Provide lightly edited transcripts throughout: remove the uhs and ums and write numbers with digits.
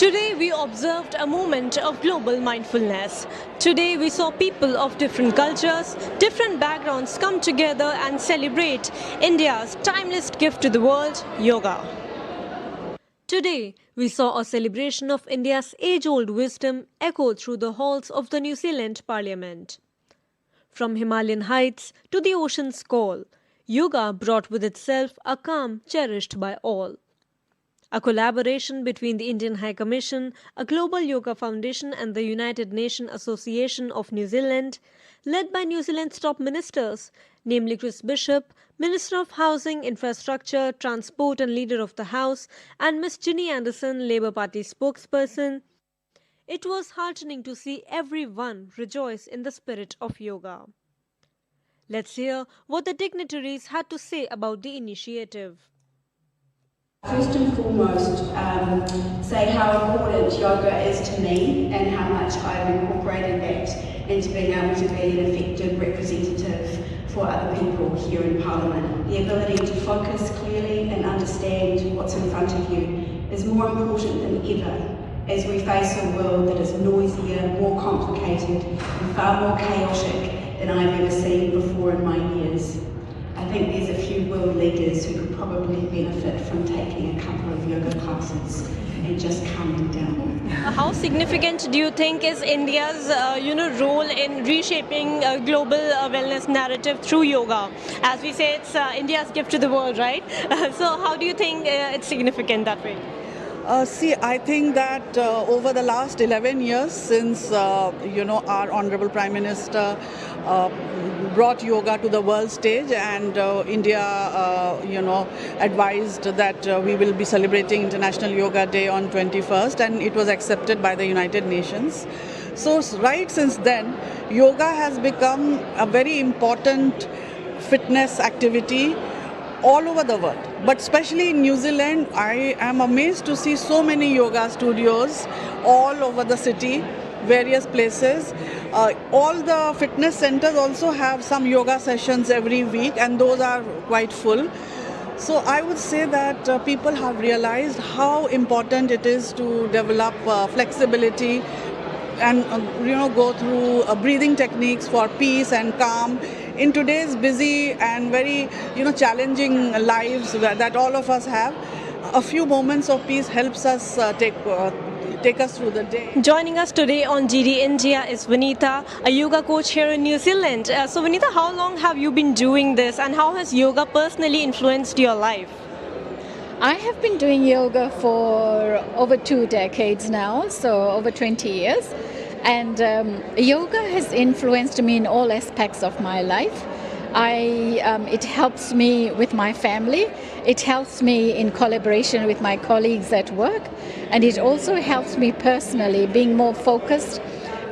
Today we observed a moment of global mindfulness. Today we saw people of different cultures, different backgrounds come together and celebrate India's timeless gift to the world, yoga. Today we saw a celebration of India's age-old wisdom echo through the halls of the New Zealand Parliament. From Himalayan heights to the ocean's call, yoga brought with itself a calm cherished by all. A collaboration between the Indian High Commission, a Global Yoga Foundation and the United Nations Association of New Zealand, led by New Zealand's top ministers, namely Chris Bishop, Minister of Housing, Infrastructure, Transport and Leader of the House, and Miss Ginny Anderson, Labour Party spokesperson. It was heartening to see everyone rejoice in the spirit of yoga. Let's hear what the dignitaries had to say about the initiative. First and foremost, say how important yoga is to me and how much I've incorporated that into being able to be an effective representative for other people here in Parliament. The ability to focus clearly and understand what's in front of you is more important than ever as we face a world that is noisier, more complicated and far more chaotic than I've ever seen before in my years. I think there's a few world leaders who could probably benefit from taking a couple of yoga classes and just calming down. How significant do you think is India's role in reshaping global wellness narrative through yoga? As we say, it's India's gift to the world, right? So how do you think it's significant that way? I think that over the last 11 years since, our Honorable Prime Minister brought yoga to the world stage and India, advised that we will be celebrating International Yoga Day on 21st and it was accepted by the United Nations. So right since then, yoga has become a very important fitness activity all over the world, but especially in New Zealand. I am amazed to see so many yoga studios all over the city, various places. All the fitness centers also have some yoga sessions every week and those are quite full. So I would say that people have realized how important it is to develop flexibility and go through breathing techniques for peace and calm in today's busy and very challenging lives that all of us have. A few moments of peace helps us take us through the day. Joining us today on GD India is Vanita, a yoga coach here in New Zealand. So Vanita, how long have you been doing this and how has yoga personally influenced your life? I have been doing yoga for over 2 decades now, so over 20 years. And yoga has influenced me in all aspects of my life. It helps me with my family. It helps me in collaboration with my colleagues at work. And it also helps me personally, being more focused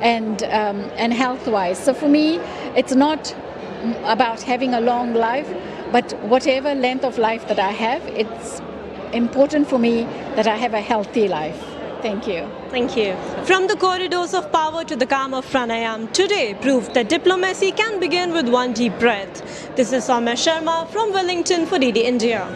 and health-wise. So for me, it's not about having a long life, but whatever length of life that I have, it's important for me that I have a healthy life. Thank you. Thank you. From the corridors of power to the calm of pranayam, today proved that diplomacy can begin with one deep breath. This is Soumya Sharma from Wellington for DD India.